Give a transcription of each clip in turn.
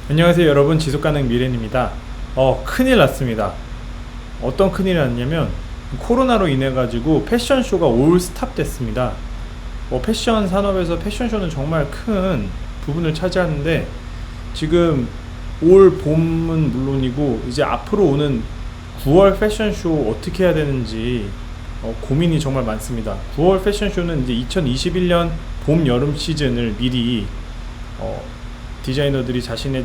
안녕하세요 여러분, 지속가능 미래입니다. 큰일 났습니다. 어떤 큰일이 났냐면 코로나로 인해 가지고 패션쇼가 올 스탑 됐습니다. 패션 산업에서 패션쇼는 정말 큰 부분을 차지하는데, 지금 올 봄은 물론이고 이제 앞으로 오는 9월 패션쇼 어떻게 해야 되는지 고민이 정말 많습니다. 9월 패션쇼는 이제 2021년 봄 여름 시즌을 미리 디자이너들이 자신의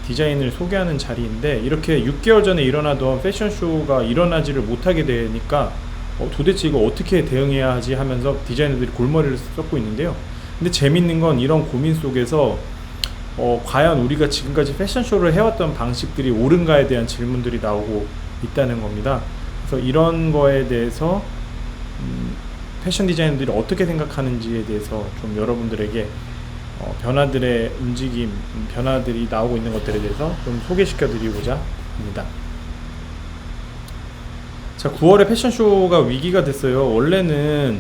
디자인을 소개하는 자리인데, 이렇게 6개월 전에 일어나던 패션쇼가 일어나지를 못하게 되니까 도대체 이거 어떻게 대응해야 하지 하면서 디자이너들이 골머리를 썩고 있는데요. 근데 재밌는 건 이런 고민 속에서 과연 우리가 지금까지 패션쇼를 해왔던 방식들이 옳은가에 대한 질문들이 나오고 있다는 겁니다. 그래서 이런 거에 대해서 패션 디자이너들이 어떻게 생각하는지에 대해서 좀 여러분들에게 변화들의 움직임, 변화들이 나오고 있는 것들에 대해서 좀 소개시켜 드리고자 합니다. 자, 9월에 패션쇼가 위기가 됐어요. 원래는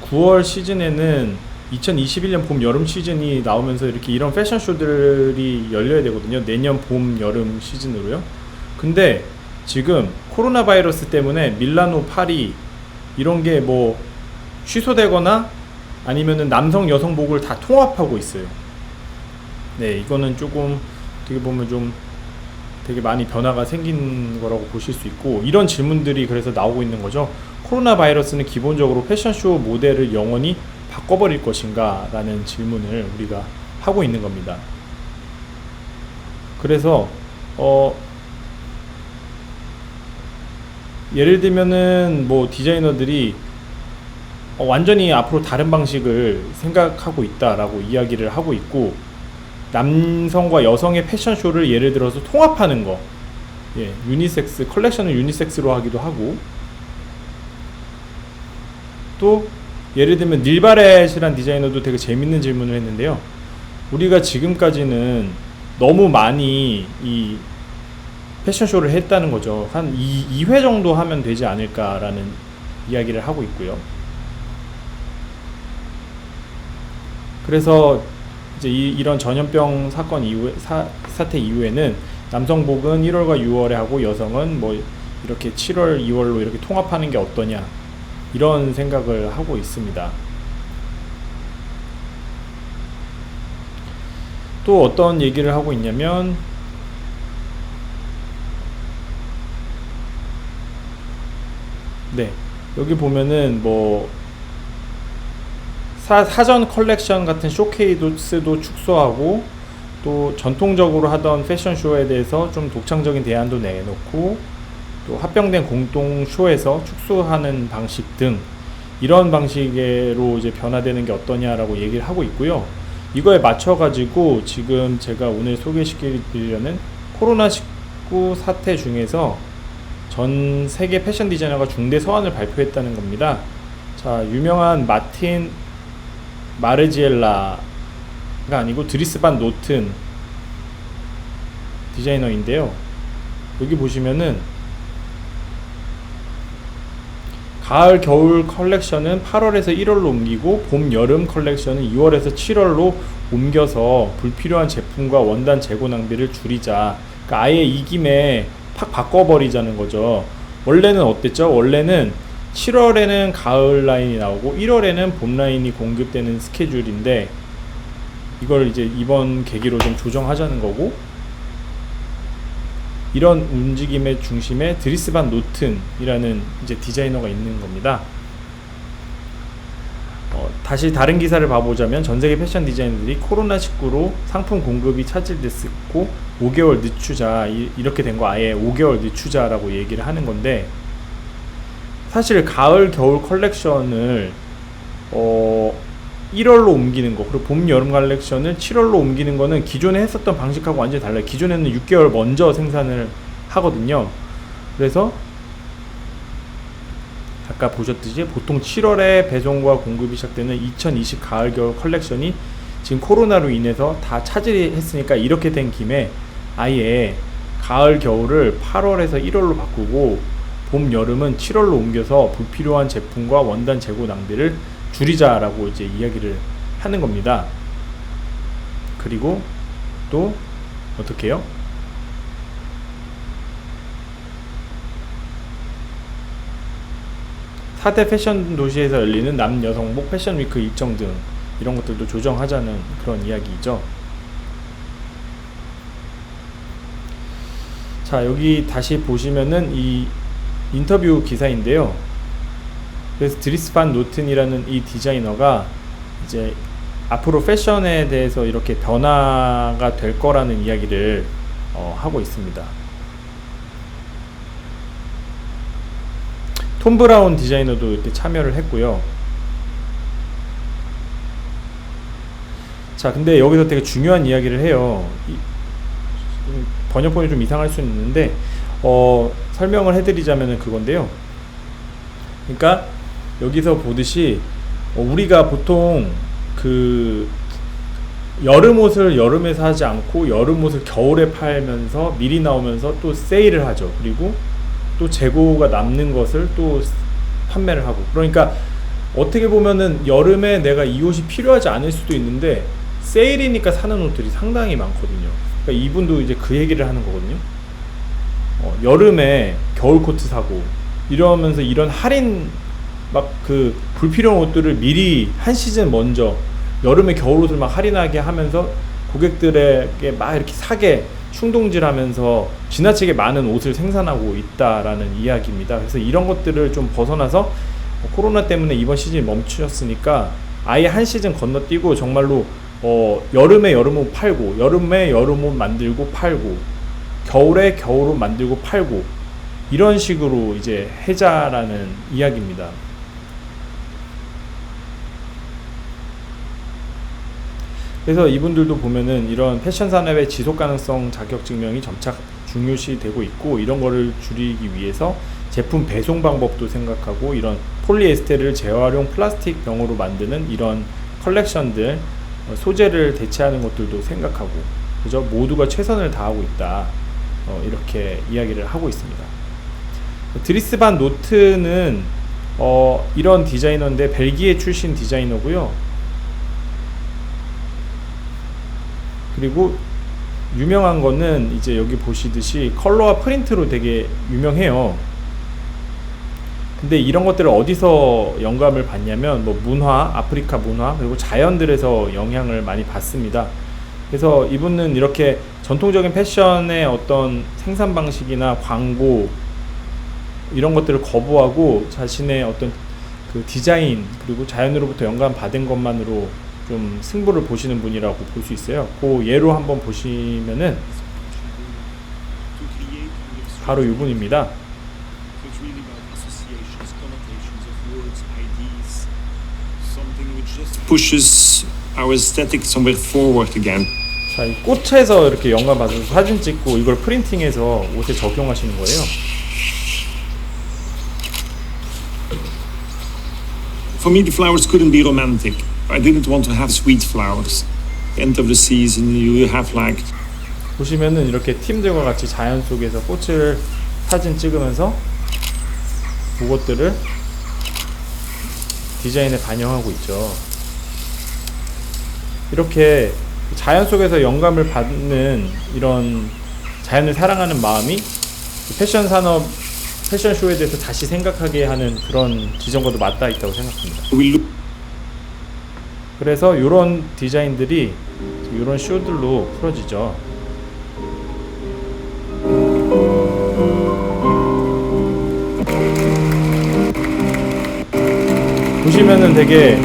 9월 시즌에는 2021년 봄 여름 시즌이 나오면서 이렇게 이런 패션쇼들이 열려야 되거든요. 내년 봄 여름 시즌으로요. 근데 지금 코로나 바이러스 때문에 밀라노, 파리 이런 게 뭐 취소되거나 아니면은 남성 여성복을 다 통합하고 있어요. 네, 이거는 조금 어떻게 보면 좀 되게 많이 변화가 생긴 거라고 보실 수 있고, 이런 질문들이 그래서 나오고 있는 거죠. 코로나 바이러스는 기본적으로 패션쇼 모델을 영원히 바꿔버릴 것인가 라는 질문을 우리가 하고 있는 겁니다. 그래서 예를 들면은 뭐 디자이너들이 완전히 앞으로 다른 방식을 생각하고 있다라고 이야기를 하고 있고, 남성과 여성의 패션쇼를 예를 들어서 통합하는 거, 유니섹스 컬렉션을 유니섹스로 하기도 하고, 또 예를 들면 닐바렛이란 디자이너도 되게 재밌는 질문을 했는데요. 우리가 지금까지는 너무 많이 이 패션쇼를 했다는 거죠. 한 2회 정도 하면 되지 않을까라는 이야기를 하고 있고요. 그래서 이제 이런 전염병 사건 이후 사태 이후에는 남성복은 1월과 6월에 하고 여성은 뭐 이렇게 7월, 2월로 이렇게 통합하는 게 어떠냐, 이런 생각을 하고 있습니다. 또 어떤 얘기를 하고 있냐면, 네, 여기 보면은 뭐 사전 컬렉션 같은 쇼케이스도 축소하고, 또 전통적으로 하던 패션쇼에 대해서 좀 독창적인 대안도 내놓고, 또 합병된 공동쇼에서 축소하는 방식 등 이런 방식으로 이제 변화되는 게 어떠냐라고 얘기를 하고 있고요. 이거에 맞춰 가지고 지금 제가 오늘 소개시켜 드리려는 코로나19 사태 중에서 전 세계 패션 디자이너가 중대 서한을 발표했다는 겁니다. 자, 유명한 마틴 마르지엘라가 아니고 드리스 반 노튼 디자이너인데요. 여기 보시면은 가을 겨울 컬렉션은 8월에서 1월로 옮기고, 봄 여름 컬렉션은 2월에서 7월로 옮겨서 불필요한 제품과 원단 재고 낭비를 줄이자. 그러니까 아예 이 김에 팍 바꿔버리자는 거죠. 원래는 어땠죠? 원래는 7월에는 가을 라인이 나오고 1월에는 봄 라인이 공급되는 스케줄인데, 이걸 이제 이번 계기로 좀 조정하자는 거고, 이런 움직임의 중심에 드리스 반 노튼이라는 이제 디자이너가 있는 겁니다. 다시 다른 기사를 봐보자면 전세계 패션 디자이너들이 코로나19로 상품 공급이 차질됐고 5개월 늦추자, 이렇게 된 거 아예 5개월 늦추자라고 얘기를 하는 건데, 사실 가을 겨울 컬렉션을 1월로 옮기는 거, 그리고 봄 여름 컬렉션을 7월로 옮기는 거는 기존에 했었던 방식하고 완전히 달라요. 기존에는 6개월 먼저 생산을 하거든요. 그래서 아까 보셨듯이 보통 7월에 배송과 공급이 시작되는 2020 가을 겨울 컬렉션이 지금 코로나로 인해서 다 차질했으니까, 이렇게 된 김에 아예 가을 겨울을 8월에서 1월로 바꾸고 봄 여름은 7월로 옮겨서 불필요한 제품과 원단 재고 낭비를 줄이자라고 이제 이야기를 하는 겁니다. 그리고 또 어떻게 해요? (4대) 패션 도시에서 열리는 남여성복 패션위크 일정 등 이런 것들도 조정하자는 그런 이야기죠. 자, 여기 다시 보시면은 이 인터뷰 기사인데요. 그래서 드리스 반 노튼이라는 이 디자이너가 이제 앞으로 패션에 대해서 이렇게 변화가 될 거라는 이야기를 하고 있습니다. 톰 브라운 디자이너도 이렇게 참여를 했고요. 자, 근데 여기서 되게 중요한 이야기를 해요. 번역본이 좀 이상할 수는 있는데 설명을 해드리자면 그건데요. 그러니까 여기서 보듯이 우리가 보통 그 여름 옷을 여름에 사지 않고 여름 옷을 겨울에 팔면서 미리 나오면서 또 세일을 하죠. 그리고 또 재고가 남는 것을 또 판매를 하고, 그러니까 어떻게 보면은 여름에 내가 이 옷이 필요하지 않을 수도 있는데 세일이니까 사는 옷들이 상당히 많거든요. 그러니까 이분도 이제 그 얘기를 하는 거거든요. 여름에 겨울 코트 사고 이러면서 이런 할인 막 그 불필요한 옷들을 미리 한 시즌 먼저 여름에 겨울 옷을 막 할인하게 하면서 고객들에게 막 이렇게 사게 충동질하면서 지나치게 많은 옷을 생산하고 있다라는 이야기입니다. 그래서 이런 것들을 좀 벗어나서 코로나 때문에 이번 시즌이 멈추셨으니까 아예 한 시즌 건너뛰고 정말로 여름에 여름옷 팔고 여름에 여름옷 만들고 팔고 겨울에 겨울옷 만들고 팔고 이런 식으로 이제 해자라는 이야기입니다. 그래서 이분들도 보면은 이런 패션 산업의 지속 가능성 자격 증명이 점차 중요시 되고 있고, 이런 거를 줄이기 위해서 제품 배송 방법도 생각하고 이런 폴리에스테르를 재활용 플라스틱 병으로 만드는 이런 컬렉션들 소재를 대체하는 것들도 생각하고, 그죠? 모두가 최선을 다하고 있다, 이렇게 이야기를 하고 있습니다. 드리스 반 노트는 이런 디자이너인데 벨기에 출신 디자이너고요. 그리고 유명한 거는 이제 여기 보시듯이 컬러와 프린트로 되게 유명해요. 근데 이런 것들을 어디서 영감을 받냐면 뭐 문화, 아프리카 문화, 그리고 자연들에서 영향을 많이 받습니다. 그래서 이분은 이렇게 전통적인 패션의 어떤 생산 방식이나 광고 이런 것들을 거부하고 자신의 어떤 그 디자인 그리고 자연으로부터 영감 받은 것만으로 좀 승부를 보시는 분이라고 볼 수 있어요. 그 예로 한번 보시면은 바로 이분입니다. Pushes our aesthetic somewhere forward again. 자, 이 꽃에서 이렇게 영감 받아서 사진 찍고 이걸 프린팅해서 옷에 적용하시는 거예요. For me, the flowers couldn't be romantic. I didn't want to have sweet flowers. End of the season, you have like. 보시면은 이렇게 팀들과 같이 자연 속에서 꽃을 사진 찍으면서 그것들을 디자인에 반영하고 있죠. 이렇게 자연 속에서 영감을 받는 이런 자연을 사랑하는 마음이 패션 산업, 패션 쇼에 대해서 다시 생각하게 하는 그런 지점과도 맞닿아 있다고 생각합니다. 그래서 이런 디자인들이 이런 쇼들로 풀어지죠. 보시면은 되게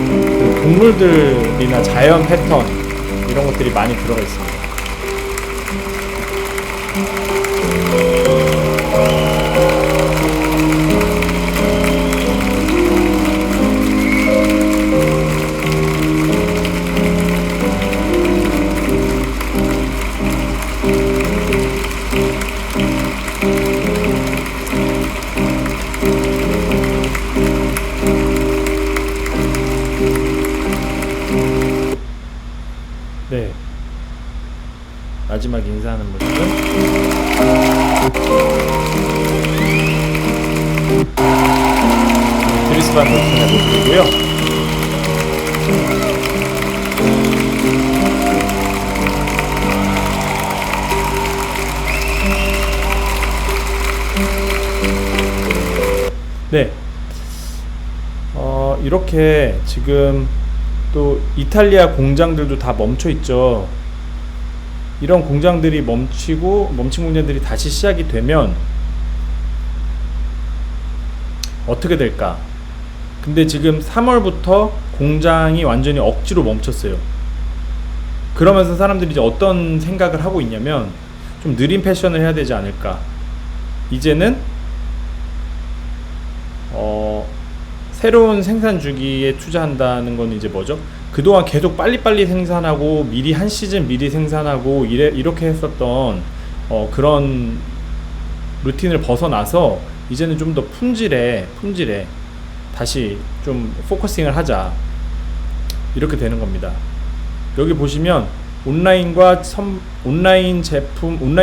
동물들이나 자연 패턴 이런 것들이 많이 들어가 있습니다. 네, 마지막 인사하는 모습은 드리스 반 노튼의 모습이고요. 네. 이렇게 지금 또 이탈리아 공장들도 다 멈춰 있죠. 이런 공장들이 멈춘 공장들이 다시 시작이 되면 어떻게 될까? 근데 지금 3월부터 공장이 완전히 억지로 멈췄어요. 그러면서 사람들이 이제 어떤 생각을 하고 있냐면 좀 느린 패션을 해야 되지 않을까. 이제는 새로운 생산 주기에 투자한다는 건 이제 뭐죠? 그동안 계속 빨리빨리 생산하고 미리 한 시즌 미리 생산하고 이렇게 했었던 그런 루틴을 벗어나서 이제는 좀 더 품질에 다시 좀 포커싱을 하자, 이렇게 되는 겁니다. 여기 보시면 온라인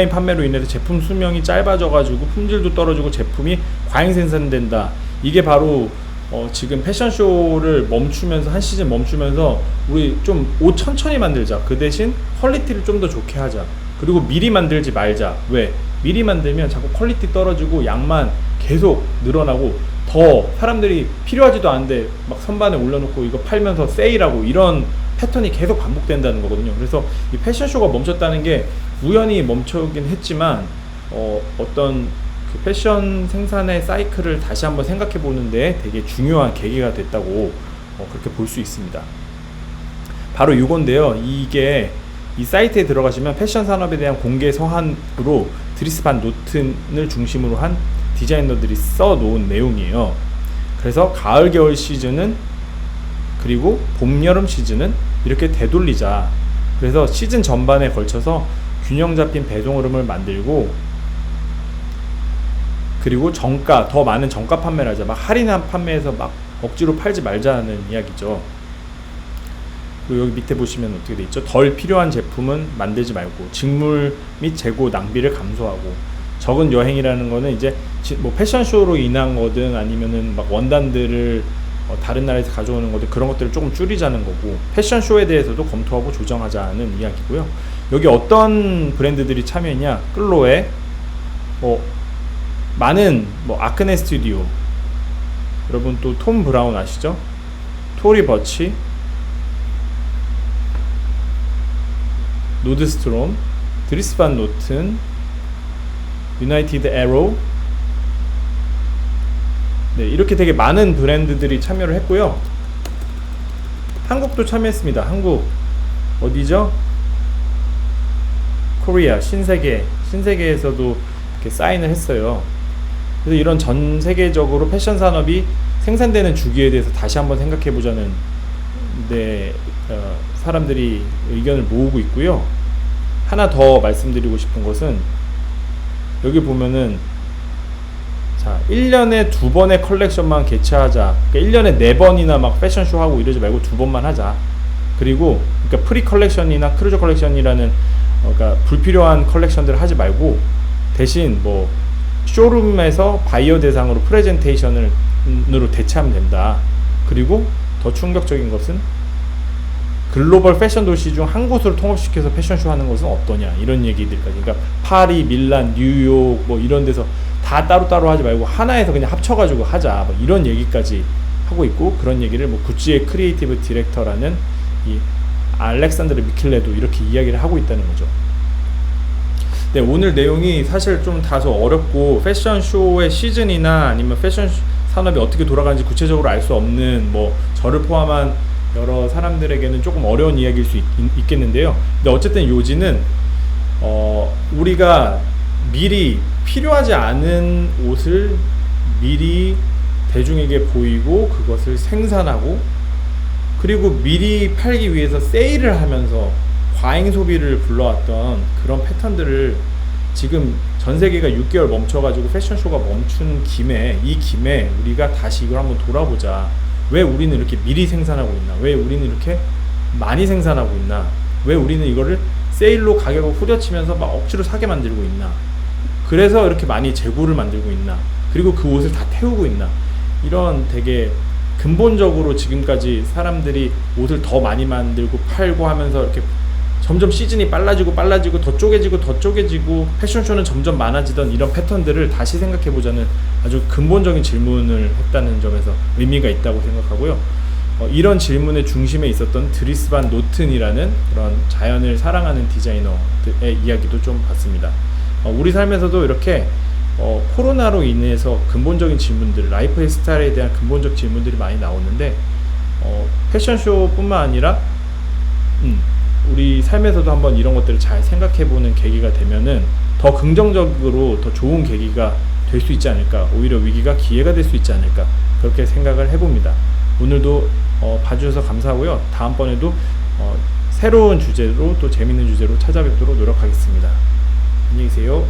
판매로 인해서 제품 수명이 짧아져 가지고 품질도 떨어지고 제품이 과잉 생산된다. 이게 바로 지금 패션쇼를 멈추면서, 한 시즌 멈추면서 우리 좀 옷 천천히 만들자, 그 대신 퀄리티를 좀 더 좋게 하자, 그리고 미리 만들지 말자. 왜? 미리 만들면 자꾸 퀄리티 떨어지고 양만 계속 늘어나고 더 사람들이 필요하지도 않은데 막 선반에 올려놓고 이거 팔면서 세일하고, 이런 패턴이 계속 반복된다는 거거든요. 그래서 이 패션쇼가 멈췄다는 게 우연히 멈추긴 했지만 어떤 그 패션 생산의 사이클을 다시 한번 생각해 보는데 되게 중요한 계기가 됐다고 그렇게 볼 수 있습니다. 바로 이건데요. 이게 이 사이트에 들어가시면 패션 산업에 대한 공개 서한으로 드리스 반 노튼을 중심으로 한 디자이너들이 써놓은 내용이에요. 그래서 가을 겨울 시즌은, 그리고 봄 여름 시즌은 이렇게 되돌리자. 그래서 시즌 전반에 걸쳐서 균형 잡힌 배송 흐름을 만들고, 그리고 더 많은 정가 판매를 하자. 막 할인한 판매에서 막 억지로 팔지 말자는 이야기죠. 그리고 여기 밑에 보시면 어떻게 돼 있죠? 덜 필요한 제품은 만들지 말고, 직물 및 재고 낭비를 감소하고, 적은 여행이라는 거는 이제 뭐 패션쇼로 인한 거든 아니면은 막 원단들을 다른 나라에서 가져오는 거든, 그런 것들을 조금 줄이자는 거고, 패션쇼에 대해서도 검토하고 조정하자는 이야기고요. 여기 어떤 브랜드들이 참여했냐? 클로에, 많은 아크네 스튜디오, 여러분 또 톰 브라운 아시죠? 토리 버치, 노드스트롬, 드리스 반 노튼, 유나이티드 에로, 네, 이렇게 되게 많은 브랜드들이 참여를 했고요. 한국도 참여했습니다. 한국 어디죠? 코리아, 신세계에서도 이렇게 사인을 했어요. 그래서 이런 전 세계적으로 패션 산업이 생산되는 주기에 대해서 다시 한번 생각해 보자는 사람들이 의견을 모으고 있고요. 하나 더 말씀드리고 싶은 것은, 여기 보면은 1년에 2번의 컬렉션만 개최하자. 그러니까 1년에 4번이나 막 패션쇼 하고 이러지 말고 2번만 하자. 그리고 그러니까 프리 컬렉션이나 크루저 컬렉션이라는 그러니까 불필요한 컬렉션들을 하지 말고, 대신 뭐 쇼룸에서 바이어 대상으로 프레젠테이션으로 대체하면 된다. 그리고 더 충격적인 것은 글로벌 패션 도시 중 한 곳으로 통합시켜서 패션쇼 하는 것은 어떠냐, 이런 얘기들까지. 그러니까 파리, 밀란, 뉴욕 뭐 이런 데서 다 따로따로 하지 말고 하나에서 그냥 합쳐가지고 하자, 뭐 이런 얘기까지 하고 있고, 그런 얘기를 뭐 구찌의 크리에이티브 디렉터라는 이 알렉산드르 미킬레도 이렇게 이야기를 하고 있다는 거죠. 네, 오늘 내용이 사실 좀 다소 어렵고, 패션쇼의 시즌이나 아니면 패션 산업이 어떻게 돌아가는지 구체적으로 알 수 없는, 뭐 저를 포함한 여러 사람들에게는 조금 어려운 이야기일 수 있겠는데요. 근데 어쨌든 요지는 우리가 미리 필요하지 않은 옷을 미리 대중에게 보이고 그것을 생산하고, 그리고 미리 팔기 위해서 세일을 하면서 과잉 소비를 불러왔던 그런 패턴들을 지금 전 세계가 6개월 멈춰가지고 패션쇼가 멈춘 이 김에 우리가 다시 이걸 한번 돌아보자. 왜 우리는 이렇게 미리 생산하고 있나? 왜 우리는 이렇게 많이 생산하고 있나? 왜 우리는 이거를 세일로 가격을 후려치면서 막 억지로 사게 만들고 있나? 그래서 이렇게 많이 재고를 만들고 있나? 그리고 그 옷을 다 태우고 있나? 이런 되게 근본적으로 지금까지 사람들이 옷을 더 많이 만들고 팔고 하면서 이렇게 점점 시즌이 빨라지고 더 쪼개지고 패션쇼는 점점 많아지던 이런 패턴들을 다시 생각해보자는 아주 근본적인 질문을 했다는 점에서 의미가 있다고 생각하고요. 이런 질문의 중심에 있었던 드리스 반 노튼이라는 그런 자연을 사랑하는 디자이너의 이야기도 좀 봤습니다. 우리 삶에서도 이렇게 코로나로 인해서 근본적인 질문들, 라이프 스타일에 대한 근본적 질문들이 많이 나오는데 패션쇼뿐만 아니라 우리 삶에서도 한번 이런 것들을 잘 생각해보는 계기가 되면은 더 긍정적으로 더 좋은 계기가 될 수 있지 않을까, 오히려 위기가 기회가 될 수 있지 않을까, 그렇게 생각을 해봅니다. 오늘도 봐주셔서 감사하고요. 다음번에도 새로운 주제로 또 재밌는 주제로 찾아뵙도록 노력하겠습니다. 안녕히 계세요.